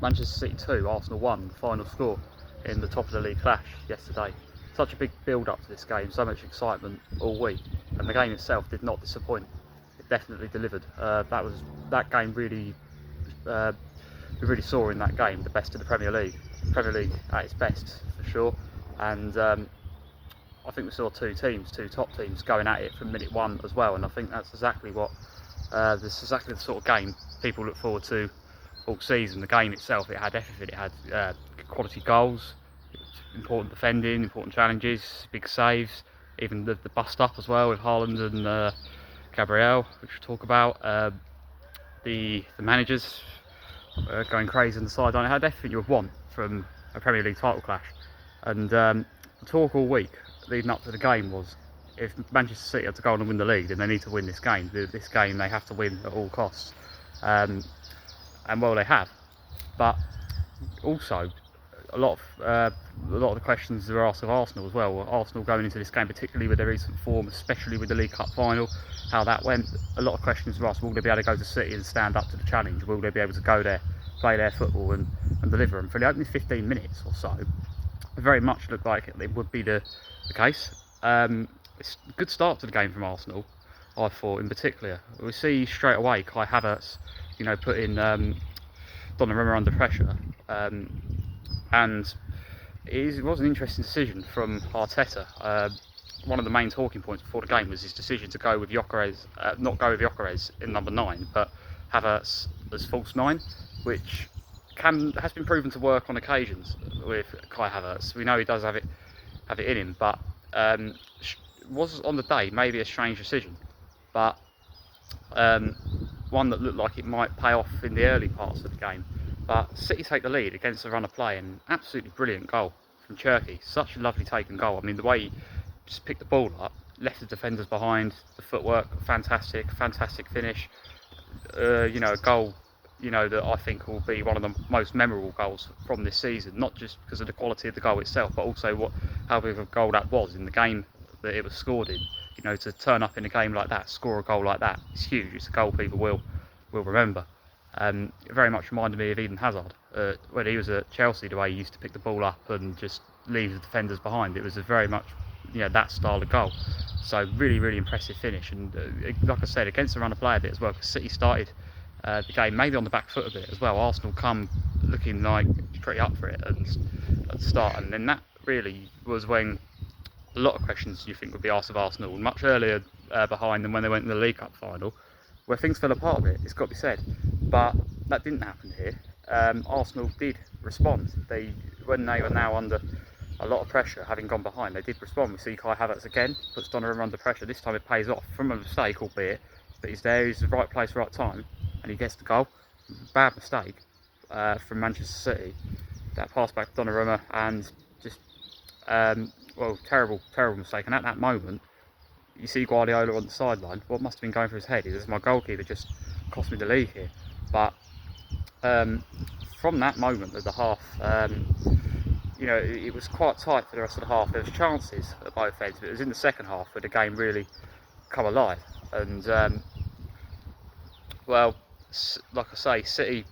Manchester City 2, Arsenal 1, the final score in the top of the league clash yesterday. Such a big build up to this game, so much excitement all week, and the game itself did not disappoint. It definitely delivered. That game really, we really saw in that game the best of the Premier League. Premier League at its best for sure, and I think we saw two top teams going at it from minute one as well, and I think that's exactly the sort of game people look forward to all season. The game itself, it had everything. It had quality goals, important defending, important challenges, big saves, even the bust up as well with Haaland and Gabriel, which we'll talk about. The managers going crazy on the sideline. It had everything you would want from a Premier League title clash. And the talk all week leading up to the game was, if Manchester City have to go on and win the league, then they need to win this game. This game they have to win at all costs. And well, they have. But also, a lot of the questions are asked of Arsenal as well. Arsenal going into this game, particularly with their recent form, especially with the League Cup final, how that went. A lot of questions are asked. Will they be able to go to City and stand up to the challenge? Will they be able to go there, play their football and deliver? And for the opening 15 minutes or so, it very much looked like it would be the case. It's a good start to the game from Arsenal, I thought, in particular. We see straight away Kai Havertz, putting Donnarumma under pressure. And it was an interesting decision from Arteta. One of the main talking points before the game was his decision to go with Gyökeres, not go with Gyökeres in number 9, but Havertz as false 9, which has been proven to work on occasions with Kai Havertz. We know he does have it in him, but was on the day maybe a strange decision, but one that looked like it might pay off in the early parts of the game. But City take the lead against the run of play, and absolutely brilliant goal from Cherki. Such a lovely taken goal. I mean, the way he just picked the ball up, left the defenders behind, the footwork, fantastic finish. A goal, that I think will be one of the most memorable goals from this season. Not just because of the quality of the goal itself, but also how big of a goal that was in the game that it was scored in. To turn up in a game like that, score a goal like that, it's huge. It's a goal people will remember. It very much reminded me of Eden Hazard when he was at Chelsea, the way he used to pick the ball up and just leave the defenders behind. It was a very much that style of goal. So really impressive finish, and like I said, against the run of play a bit as well, because City started the game maybe on the back foot a bit as well. Arsenal come looking like pretty up for it at the start, and then that really was when a lot of questions you think would be asked of Arsenal much earlier behind than when they went in the League Cup final, where things fell apart a bit, it's got to be said. But that didn't happen here. Arsenal did respond. When they were now under a lot of pressure, having gone behind, they did respond. We see Kai Havertz again, puts Donnarumma under pressure. This time it pays off from a mistake, albeit, but he's there, he's the right place, right time, and he gets the goal. Bad mistake from Manchester City. That pass back to Donnarumma, and just, terrible mistake. And at that moment, you see Guardiola on the sideline. What must have been going through his head is, my goalkeeper just cost me the league here. But from that moment of the half, it was quite tight for the rest of the half. There was chances at both ends, but it was in the second half where the game really come alive. And like I say, City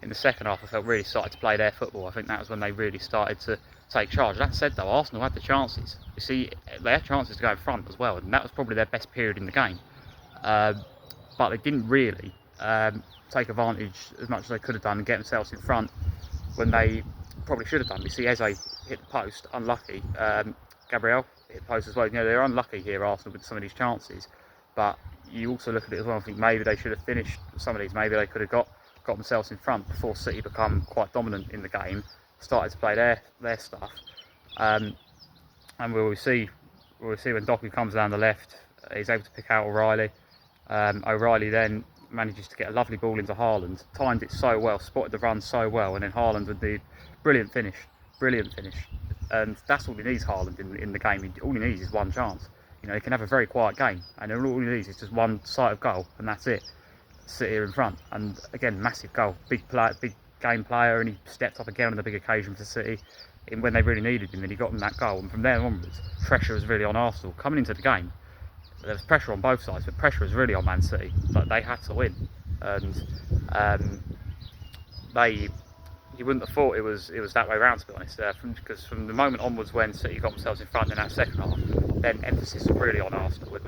in the second half, I felt really started to play their football. I think that was when they really started to take charge. That said though, Arsenal had the chances. You see, they had chances to go in front as well, and that was probably their best period in the game. But they didn't really take advantage as much as they could have done and get themselves in front when they probably should have done. We see Eze hit the post, unlucky. Gabriel hit the post as well. They're unlucky here, Arsenal, with some of these chances. But you also look at it as well and think maybe they should have finished some of these. Maybe they could have got themselves in front before City become quite dominant in the game, started to play their stuff. And we'll see when Doku comes down the left, he's able to pick out O'Reilly. O'Reilly then manages to get a lovely ball into Haaland, timed it so well, spotted the run so well, and then Haaland with the brilliant finish. And that's all he needs, Haaland, in the game. All he needs is one chance. He can have a very quiet game, and all he needs is just one sight of goal, and that's it. Sit here in front, and again, massive goal, big game player, and he stepped up again on the big occasion for City when they really needed him, and he got them that goal. And from there onwards, pressure was really on Arsenal coming into the game. There was pressure on both sides, but pressure was really on Man City. But they had to win, and they you wouldn't have thought it was that way around, to be honest. Because from the moment onwards when City got themselves in front in that second half, then emphasis was really on Arsenal.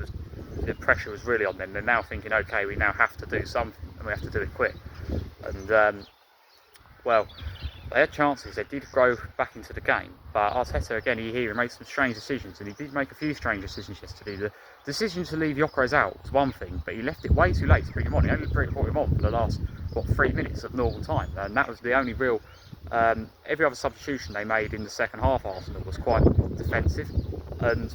The pressure was really on them. They're now thinking, okay, we now have to do something, and we have to do it quick. And well, they had chances. They did grow back into the game, but Arteta again, he made some strange decisions, and he did make a few strange decisions yesterday. The decision to leave Gyökeres out was one thing, but he left it way too late to bring him on. He only brought him on for the last 3 minutes of normal time, and that was the only real. Every other substitution they made in the second half, Arsenal, was quite defensive, and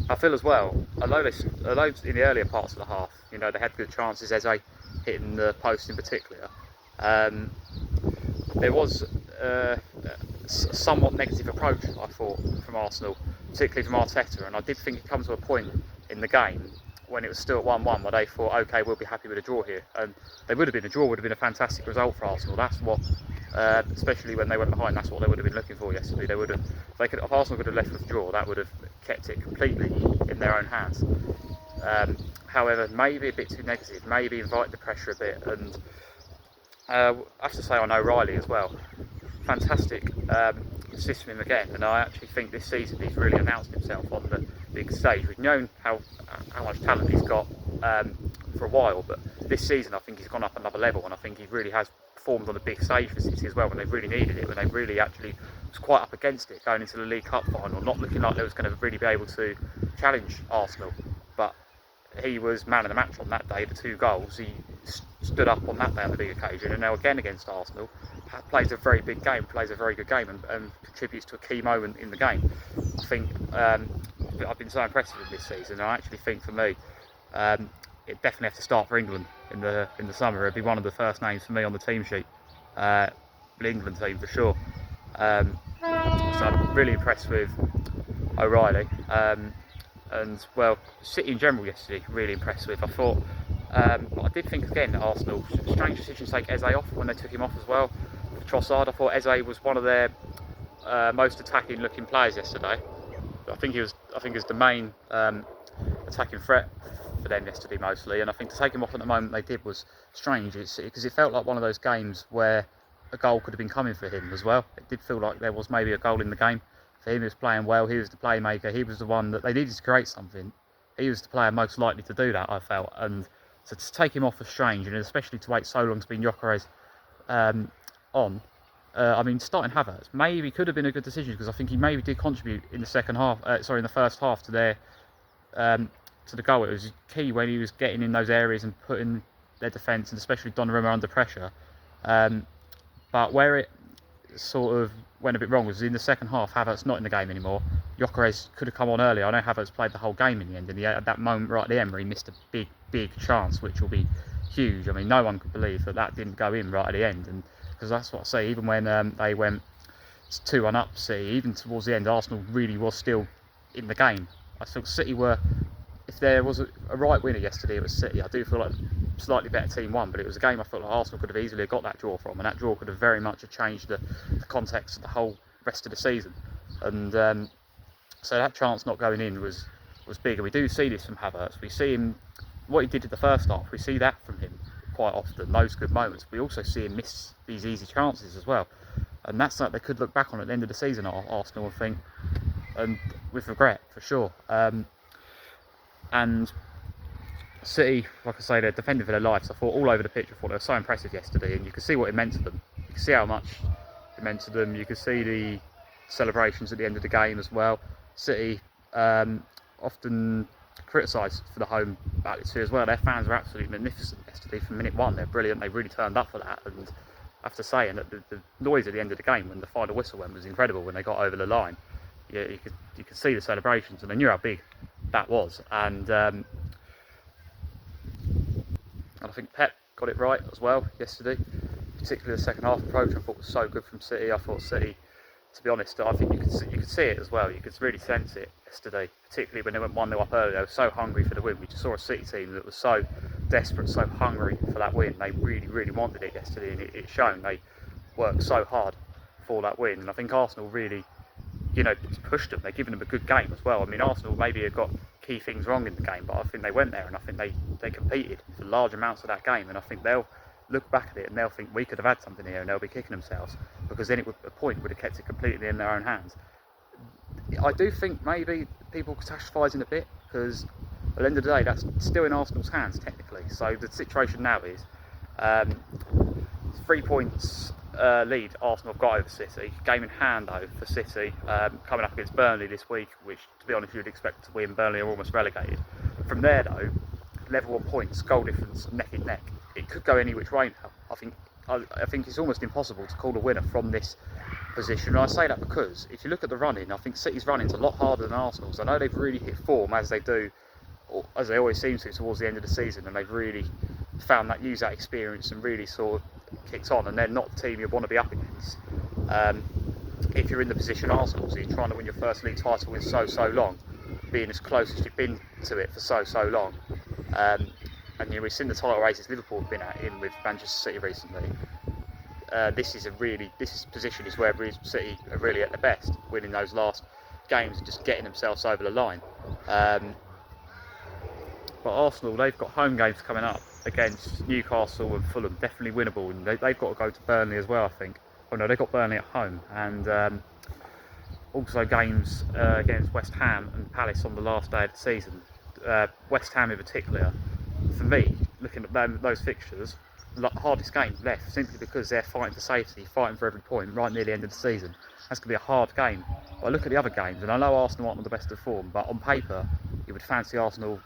I feel as well, although in the earlier parts of the half, you know, they had good chances, Eze hitting the post in particular. There was a somewhat negative approach, I thought, from Arsenal, particularly from Arteta, and I did think it come to a point in the game when it was still at 1-1 where they thought, okay, we'll be happy with a draw here, and they would have been. A draw would have been a fantastic result for Arsenal. That's what, especially when they went behind, that's what they would have been looking for yesterday. They would have, if Arsenal could have left with a draw, that would have kept it completely in their own hands. However, maybe a bit too negative, maybe invite the pressure a bit, and I have to say on O'Reilly as well, fantastic assist from him again, and I actually think this season he's really announced himself on the big stage. We've known how much talent he's got for a while, but this season I think he's gone up another level, and I think he really has performed on the big stage for City as well, when they've really needed it, when they really actually was quite up against it going into the League Cup final, not looking like they was going to really be able to challenge Arsenal, but he was man of the match on that day, the 2 goals. He stood up on that day on the big occasion, and now again against Arsenal, plays a very big game, plays a very good game, and contributes to a key moment in the game. I think I've been so impressed with him this season, and I actually think for me, it definitely have to start for England in the summer. It'd be one of the first names for me on the team sheet, the England team for sure. So I'm really impressed with O'Reilly. And well, City in general yesterday, really impressed with. I thought, but I did think again that Arsenal, strange decision to take Eze off when they took him off as well. For Trossard, I thought Eze was one of their most attacking looking players yesterday. I think he was the main attacking threat for them yesterday mostly, and I think to take him off at the moment they did was strange, because it felt like one of those games where a goal could have been coming for him as well. It did feel like there was maybe a goal in the game for him. He was playing well, he was the playmaker, he was the one that they needed to create something. He was the player most likely to do that, I felt, and so to take him off was strange, and especially to wait so long to bring Gyökeres on. I mean, starting Havertz maybe could have been a good decision, because I think he maybe did contribute in the second half. In the first half to their to the goal. It was key when he was getting in those areas and putting their defence, and especially Donnarumma, under pressure. But where it sort of went a bit wrong was in the second half. Havertz not in the game anymore. Gyökeres could have come on earlier. I know Havertz played the whole game in the end, and at that moment right at the end where he missed a big chance, which will be huge. I mean, no one could believe that didn't go in right at the end, and because that's what I say. Even when they went 2-1 up, City, even towards the end, Arsenal really was still in the game. I thought City were, if there was a right winner yesterday, it was City. I do feel like slightly better team won, but it was a game I felt like Arsenal could have easily got that draw from, and that draw could have very much changed the context of the whole rest of the season. And so that chance not going in was big, and we do see this from Havertz. We see him, what he did in the first half, we see that from him quite often, those good moments. We also see him miss these easy chances as well, and that's something they could look back on at the end of the season, Arsenal, and think, and with regret for sure. And City, like I say, they're defending for their lives. I thought all over the pitch. I thought they were so impressive yesterday, and you could see what it meant to them. You could see how much it meant to them. You could see the celebrations at the end of the game as well. City often criticised for the home atmosphere as well. Their fans were absolutely magnificent yesterday from minute one. They're brilliant. They really turned up for that, and I have to say, and the noise at the end of the game when the final whistle went was incredible. When they got over the line, yeah, you could see the celebrations, and they knew how big that was. And I think Pep got it right as well yesterday, particularly the second half approach. I thought was so good from City. I thought City, to be honest, I think you could see it as well. You could really sense it yesterday, particularly when they went 1-0 up early. They were so hungry for the win. We just saw a City team that was so desperate, so hungry for that win. They really wanted it yesterday, and it's shown. They worked so hard for that win, and I think Arsenal really, pushed them. They've given them a good game as well. I mean, Arsenal maybe have got key things wrong in the game, but I think they went there, and I think they competed for large amounts of that game, and I think they'll look back at it and they'll think we could have had something here, and they'll be kicking themselves, because then a point would have kept it completely in their own hands. I do think maybe people catastrophising a bit, because at the end of the day that's still in Arsenal's hands technically. So the situation now is 3 points lead Arsenal have got over City, game in hand though for City, coming up against Burnley this week, which to be honest you'd expect to win. Burnley are almost relegated. From there though, level on points, goal difference, neck and neck. It could go any which way now. I think it's almost impossible to call a winner from this position. And I say that because if you look at the running, I think City's running's a lot harder than Arsenal's. I know they've really hit form as they do, or as they always seem to towards the end of the season, and they've really found that, use that experience and really sort of kicked on, and they're not the team you want to be up against. If you're in the position Arsenal, so you're trying to win your first league title in so long, being as close as you've been to it for so long. And you know, we've seen the title races Liverpool have been in with Manchester City recently. This position is where City are really at their best, winning those last games and just getting themselves over the line. But Arsenal, they've got home games coming up against Newcastle and Fulham, definitely winnable, and they've got to go to Burnley as well, I think. Oh no, they've got Burnley at home, and also games against West Ham and Palace on the last day of the season. West Ham in particular, for me, looking at those fixtures, hardest game left, simply because they're fighting for safety, fighting for every point right near the end of the season. That's going to be a hard game. But I look at the other games, and I know Arsenal aren't on the best of form, but on paper you would fancy Arsenal's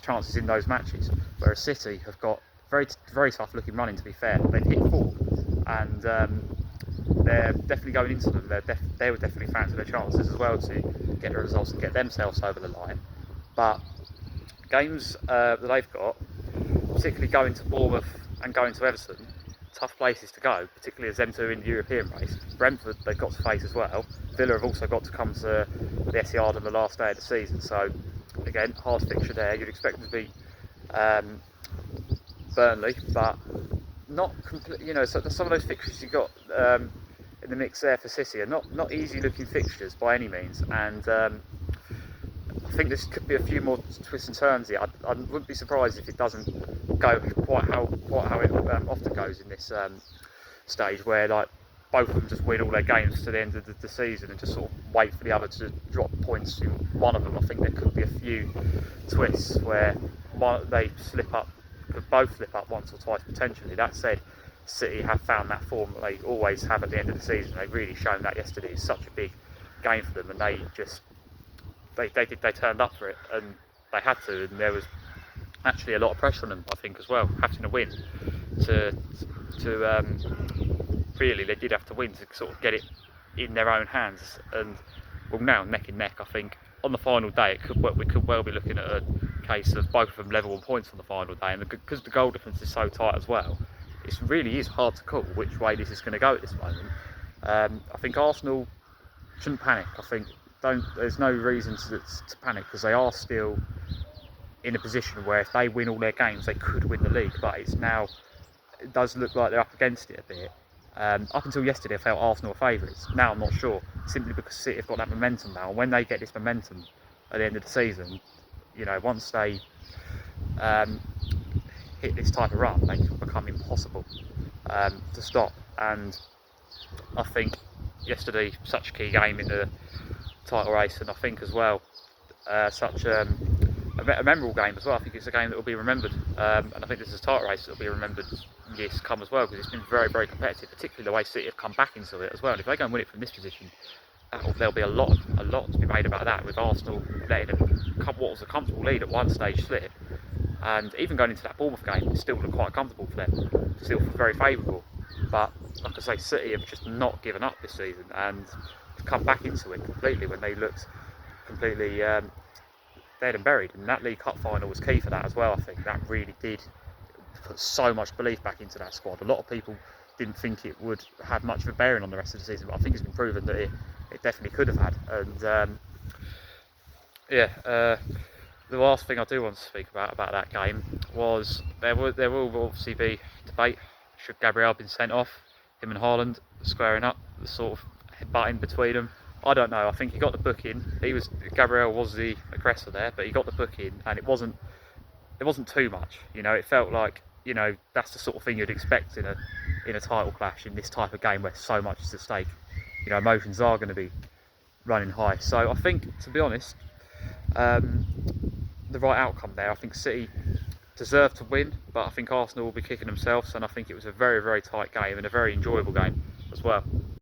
chances in those matches, whereas City have got very tough looking running, to be fair. They've hit form, and they're definitely going into them. They would definitely fancy their chances as well to get the results and get themselves over the line. But games that they've got, particularly going to Bournemouth and going to Everton, tough places to go, particularly as them two in the European race. Brentford they've got to face as well. Villa have also got to come to the Etihad on the last day of the season, so again, hard fixture there. You'd expect them to beat Burnley, but not completely. You know, so some of those fixtures you've got in the mix there for City are not easy looking fixtures by any means, and I think this could be a few more twists and turns here. I wouldn't be surprised if it doesn't go quite how it often goes in this stage, where like both of them just win all their games to the end of the season and just sort of wait for the other to drop points in one of them. I think there could be a few twists where they could both slip up once or twice potentially. That said, City have found that form that they always have at the end of the season. They've really shown that yesterday. It's such a big game for them, and they turned up for it, and they had to, and there was actually a lot of pressure on them, I think, as well, having to win to really, they did have to win to sort of get it in their own hands. And well, now neck and neck, I think on the final day we could well be looking at a case of both of them level on points on the final day, and because the goal difference is so tight as well, it really is hard to call which way this is going to go at this moment. I think Arsenal shouldn't panic. I think there's no reason to panic, because they are still in a position where if they win all their games they could win the league, but it does look like they're up against it a bit. Up until yesterday I felt Arsenal were favourites. Now I'm not sure, simply because City have got that momentum now, and when they get this momentum at the end of the season, you know, once they hit this type of run, they can become impossible to stop. And I think yesterday, such a key game in the title race, and I think as well such a memorable game as well. I think it's a game that will be remembered, and I think this is a title race that will be remembered years to come as well, because it's been very competitive, particularly the way City have come back into it as well. And if they go and win it from this position, there'll be a lot to be made about that, with Arsenal letting what was a comfortable lead at one stage slip, and even going into that Bournemouth game, it still looked quite comfortable for them, still very favourable. But like I say, City have just not given up this season, and come back into it completely when they looked completely dead and buried. And that League Cup final was key for that as well. I think that really did put so much belief back into that squad. A lot of people didn't think it would have much of a bearing on the rest of the season, but I think it's been proven that it definitely could have had. And the last thing I do want to speak about that game was there will obviously be debate. Should Gabriel have been sent off? Him and Haaland squaring up, the sort of butting between them. I don't know. I think he got the booking. Gabriel was the aggressor there, but he got the booking, and it wasn't too much. You know, it felt like you know, that's the sort of thing you'd expect in a title clash, in this type of game where so much is at stake. You know, emotions are going to be running high. So I think, to be honest, the right outcome there. I think City deserved to win, but I think Arsenal will be kicking themselves, and I think it was a very, very tight game and a very enjoyable game as well.